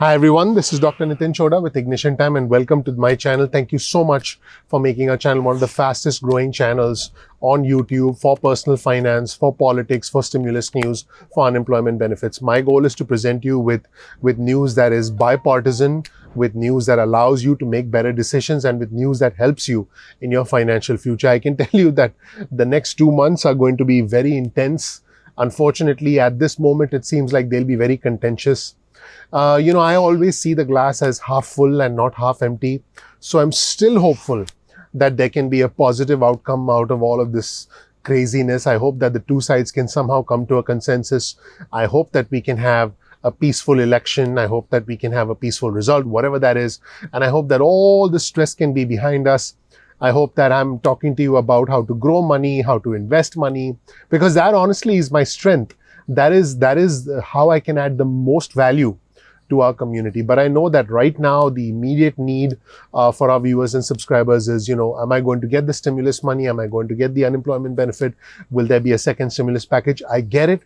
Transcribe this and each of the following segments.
Hi everyone, this is Dr. Nitin Choda with Ignition Time and welcome to my channel. Thank you so much for making our channel one of the fastest growing channels on YouTube for personal finance, for politics, for stimulus news, for unemployment benefits. My goal is to present you with news that is bipartisan, with news that allows you to make better decisions and with news that helps you in your financial future. I can tell you that the next 2 months are going to be very intense. Unfortunately, at this moment, it seems like they'll be very contentious. I always see the glass as half full and not half empty. So I'm still hopeful that there can be a positive outcome out of all of this craziness. I hope that the two sides can somehow come to a consensus. I hope that we can have a peaceful election. I hope that we can have a peaceful result, whatever that is. And I hope that all the stress can be behind us. I hope that I'm talking to you about how to grow money, how to invest money, because that honestly is my strength. That is how I can add the most value to our community. But I know that right now the immediate need for our viewers and subscribers is, am I going to get the stimulus money? Am I going to get the unemployment benefit? Will there be a second stimulus package? I get it.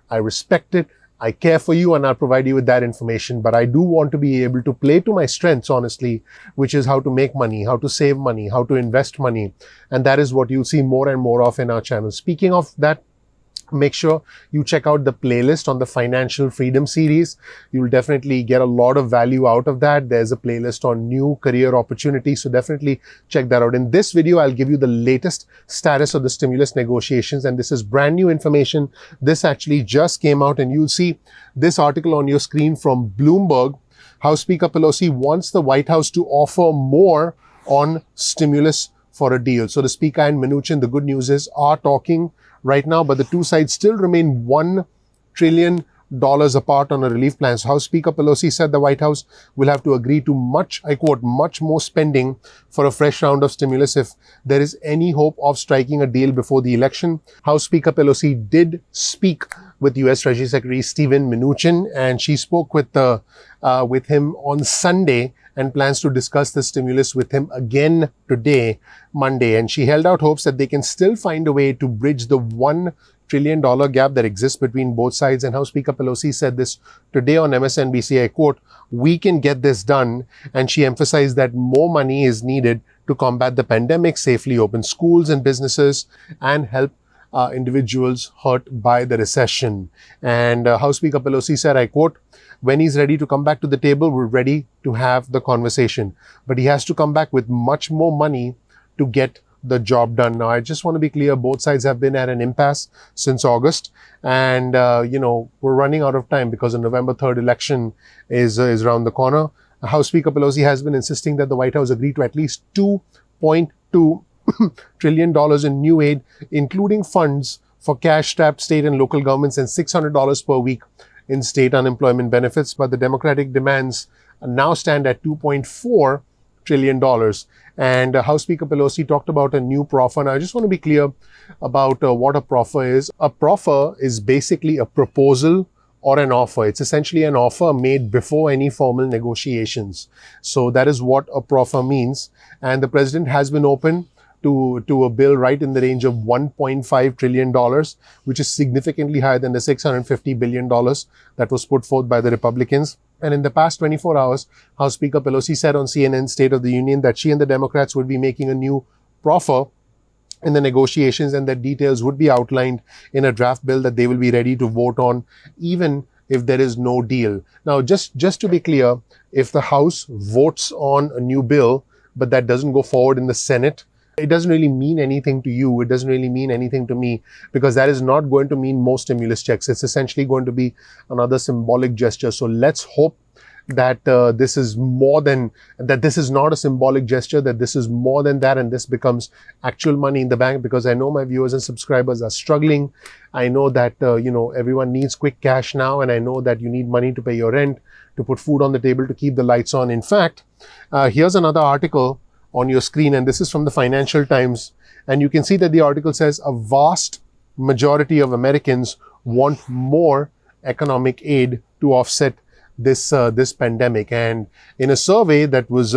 I respect it. I care for you and I'll provide you with that information. But I do want to be able to play to my strengths, honestly, which is how to make money, how to save money, how to invest money. And that is what you'll see more and more of in our channel. Speaking of that, make sure you check out the playlist on the Financial Freedom series. You'll definitely get a lot of value out of that. There's a playlist on new career opportunities, so definitely check that out. In this video, I'll give you the latest status of the stimulus negotiations, and this is brand new information. This actually just came out, and you'll see this article on your screen from Bloomberg. House Speaker Pelosi wants the White House to offer more on stimulus for a deal. So the Speaker and Mnuchin, the good news is, are talking right now, but the two sides still remain $1 trillion apart on a relief plan. So House Speaker Pelosi said the White House will have to agree to I quote, much more spending for a fresh round of stimulus if there is any hope of striking a deal before the election. House Speaker Pelosi did speak with U.S. Treasury Secretary Steven Mnuchin, and she spoke with him on Sunday and plans to discuss the stimulus with him again today, Monday. And she held out hopes that they can still find a way to bridge the $1 trillion gap that exists between both sides. And House Speaker Pelosi said this today on MSNBC, I quote, "We can get this done." And she emphasized that more money is needed to combat the pandemic, safely open schools and businesses, and help individuals hurt by the recession. And House Speaker Pelosi said, I quote, "When he's ready to come back to the table, we're ready to have the conversation. But he has to come back with much more money to get the job done." Now, I just want to be clear, both sides have been at an impasse since August. And, we're running out of time because the November 3rd election is around the corner. House Speaker Pelosi has been insisting that the White House agree to at least $2.2 trillion in new aid, including funds for cash-strapped state and local governments and $600 per week in state unemployment benefits. But the Democratic demands now stand at $2.4 trillion. And House Speaker Pelosi talked about a new proffer. Now, I just want to be clear about what a proffer is. A proffer is basically a proposal or an offer. It's essentially an offer made before any formal negotiations. So that is what a proffer means. And the president has been open to a bill right in the range of $1.5 trillion, which is significantly higher than the $650 billion that was put forth by the Republicans. And in the past 24 hours, House Speaker Pelosi said on CNN State of the Union that she and the Democrats would be making a new proffer in the negotiations and that details would be outlined in a draft bill that they will be ready to vote on, even if there is no deal. Now, just to be clear, if the House votes on a new bill, but that doesn't go forward in the Senate, it doesn't really mean anything to you. It doesn't really mean anything to me, because that is not going to mean more stimulus checks. It's essentially going to be another symbolic gesture. So let's hope that this is not a symbolic gesture, that this is more than that, and this becomes actual money in the bank, because I know my viewers and subscribers are struggling. I know that, everyone needs quick cash now, and I know that you need money to pay your rent, to put food on the table, to keep the lights on. In fact, here's another article on your screen, and this is from the Financial Times. And you can see that the article says a vast majority of Americans want more economic aid to offset this pandemic. And in a survey that was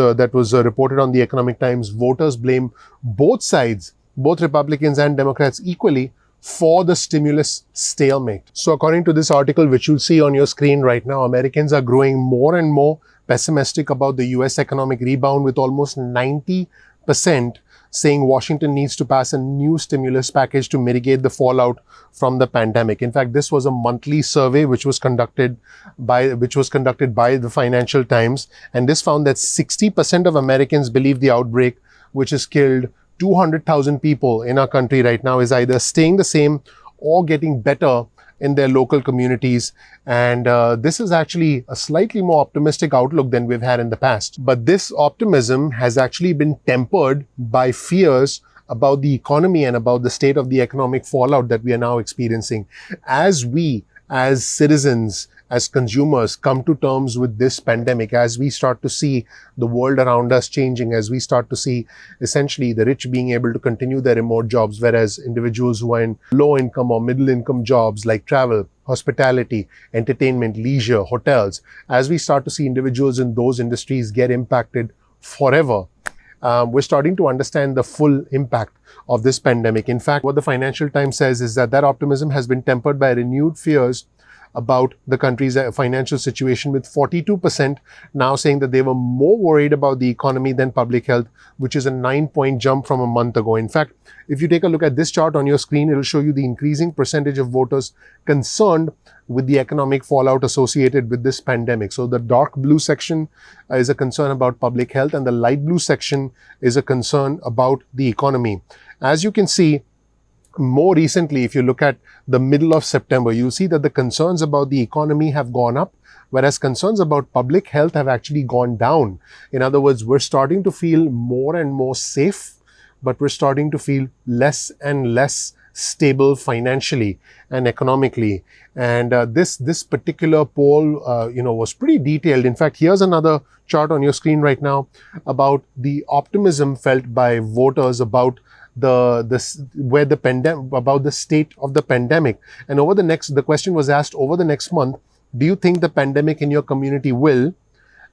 reported on the Economic Times, voters blame both sides, both Republicans and Democrats, equally for the stimulus stalemate. So according to this article, which you'll see on your screen right now, Americans are growing more and more pessimistic about the US economic rebound, with almost 90% saying Washington needs to pass a new stimulus package to mitigate the fallout from the pandemic. In fact, this was a monthly survey which was conducted by the Financial Times, and this found that 60% of Americans believe the outbreak, which has killed 200,000 people in our country right now, is either staying the same or getting better in their local communities. And this is actually a slightly more optimistic outlook than we've had in the past. But this optimism has actually been tempered by fears about the economy and about the state of the economic fallout that we are now experiencing. As we, as citizens, as consumers, come to terms with this pandemic, as we start to see the world around us changing, as we start to see essentially the rich being able to continue their remote jobs, whereas individuals who are in low income or middle income jobs like travel, hospitality, entertainment, leisure, hotels, as we start to see individuals in those industries get impacted forever, we're starting to understand the full impact of this pandemic. In fact, what the Financial Times says is that optimism has been tempered by renewed fears about the country's financial situation, with 42% now saying that they were more worried about the economy than public health, which is a 9-point jump from a month ago. In fact, if you take a look at this chart on your screen, it will show you the increasing percentage of voters concerned with the economic fallout associated with this pandemic. So the dark blue section is a concern about public health, and the light blue section is a concern about the economy. As you can see, more recently, if you look at the middle of September, you'll see that the concerns about the economy have gone up, whereas concerns about public health have actually gone down. In other words, we're starting to feel more and more safe, but we're starting to feel less and less stable financially and economically. And this particular poll, was pretty detailed. In fact, here's another chart on your screen right now about the optimism felt by voters about about the state of the pandemic. And the question was asked, over the next month, do you think the pandemic in your community will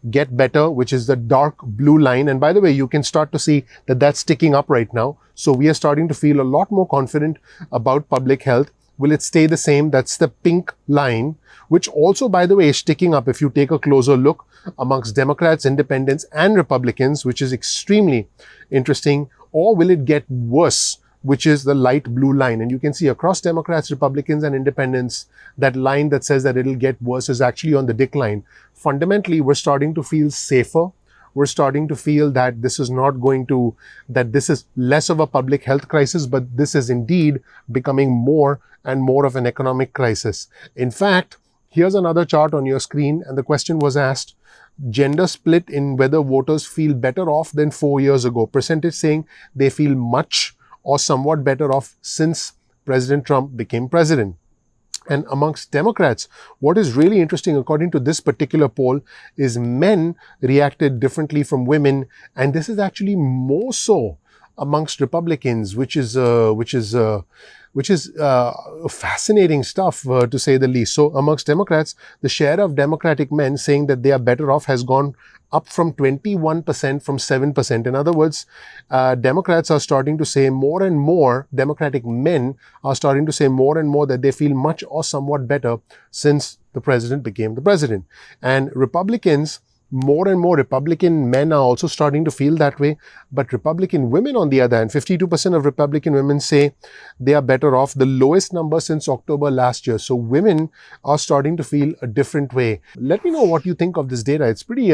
get better, which is the dark blue line? And by the way, you can start to see that that's ticking up right now. So we are starting to feel a lot more confident about public health. Will it stay the same? That's the pink line, which also, by the way, is ticking up if you take a closer look amongst Democrats, Independents, and Republicans, which is extremely interesting. Or will it get worse, which is the light blue line? And you can see across Democrats, Republicans, and Independents, that line that says that it'll get worse is actually on the decline. Fundamentally, we're starting to feel safer. We're starting to feel that this is less of a public health crisis, but this is indeed becoming more and more of an economic crisis. In fact, here's another chart on your screen, and the question was asked, gender split in whether voters feel better off than 4 years ago. Percentage saying they feel much or somewhat better off since President Trump became president. And amongst Democrats, what is really interesting, according to this particular poll, is men reacted differently from women. And this is actually more so amongst Republicans, which is fascinating stuff, to say the least. So amongst Democrats, the share of Democratic men saying that they are better off has gone up from 21% from 7%. In other words, Democrats are starting to say more and more, Democratic men are starting to say more and more that they feel much or somewhat better since the president became the president. And Republicans, more and more Republican men are also starting to feel that way. But Republican women, on the other hand, 52% of Republican women say they are better off, the lowest number since October last year. So women are starting to feel a different way. Let me know what you think of this data. It's pretty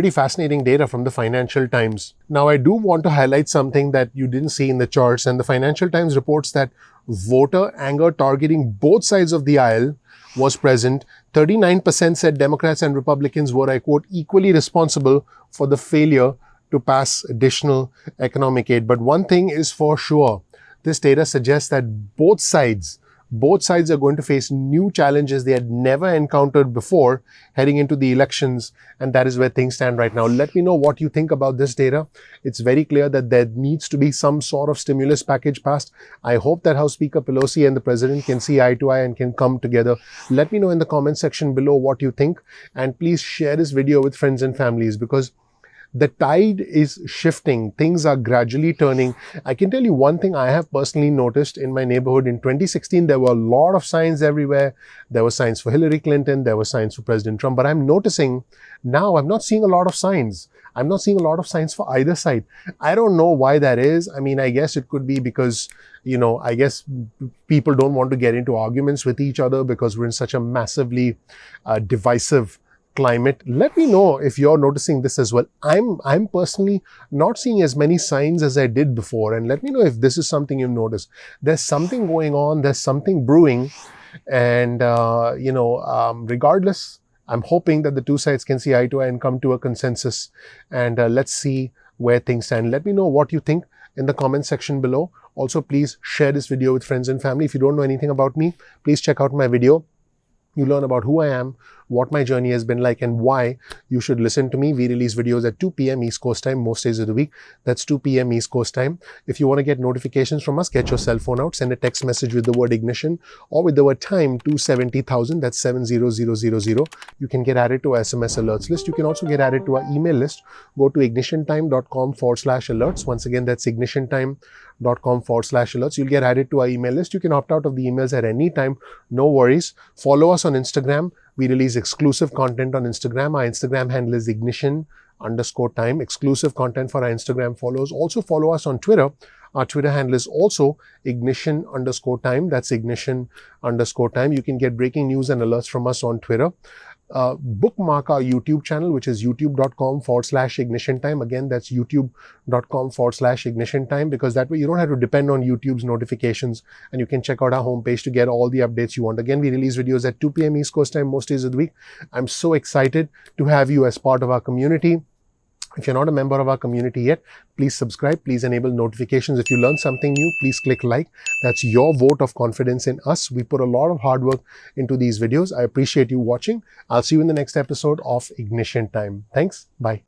fascinating data from the Financial Times. Now, I do want to highlight something that you didn't see in the charts, and the Financial Times reports that voter anger targeting both sides of the aisle was present. 39% said Democrats and Republicans were, I quote, equally responsible for the failure to pass additional economic aid. But one thing is for sure, this data suggests that both sides are going to face new challenges they had never encountered before heading into the elections. And that is where things stand right now. Let me know what you think about this data. It's very clear that there needs to be some sort of stimulus package passed. I hope that House Speaker Pelosi and the President can see eye to eye and can come together. Let me know in the comment section below what you think. And please share this video with friends and families, because The tide is shifting. Things are gradually turning. I can tell you one thing I have personally noticed in my neighborhood. In 2016, there were a lot of signs everywhere. There were signs for Hillary Clinton. There were signs for President Trump. But I'm noticing now I'm not seeing a lot of signs. I'm not seeing a lot of signs for either side. I don't know why that is. I mean, I guess it could be because, I guess people don't want to get into arguments with each other because we're in such a massively divisive climate. Let me know if you're noticing this as well. I'm personally not seeing as many signs as I did before, and let me know if this is something you've noticed. There's something going on. There's something brewing, and regardless, I'm hoping that the two sides can see eye to eye and come to a consensus. And let's see where things stand. Let me know what you think in the comment section below. Also, please share this video with friends and family. If you don't know anything about me, please check out my video. You learn about who I am, what my journey has been like, and why you should listen to me. We release videos at 2 p.m. East Coast time most days of the week. That's 2 p.m. East Coast time. If you want to get notifications from us, get your cell phone out, send a text message with the word ignition or with the word time to 70,000. That's 70000. You can get added to our SMS alerts list. You can also get added to our email list. Go to ignitiontime.com/alerts. Once again, that's ignitiontime.com/alerts. You'll get added to our email list. You can opt out of the emails at any time. No worries. Follow us on Instagram. We release exclusive content on Instagram. Our Instagram handle is ignition_time. Exclusive content for our Instagram followers. Also follow us on Twitter. Our Twitter handle is also ignition_time. That's ignition_time. You can get breaking news and alerts from us on Twitter. Bookmark our YouTube channel, which is youtube.com/ignition time. Again, that's youtube.com/ignition time, because that way you don't have to depend on YouTube's notifications and you can check out our homepage to get all the updates you want. Again, we release videos at 2 p.m. East Coast time most days of the week. I'm so excited to have you as part of our community. If you're not a member of our community yet, please subscribe. Please enable notifications. If you learn something new, please click like. That's your vote of confidence in us. We put a lot of hard work into these videos. I appreciate you watching. I'll see you in the next episode of Ignition Time. Thanks. Bye.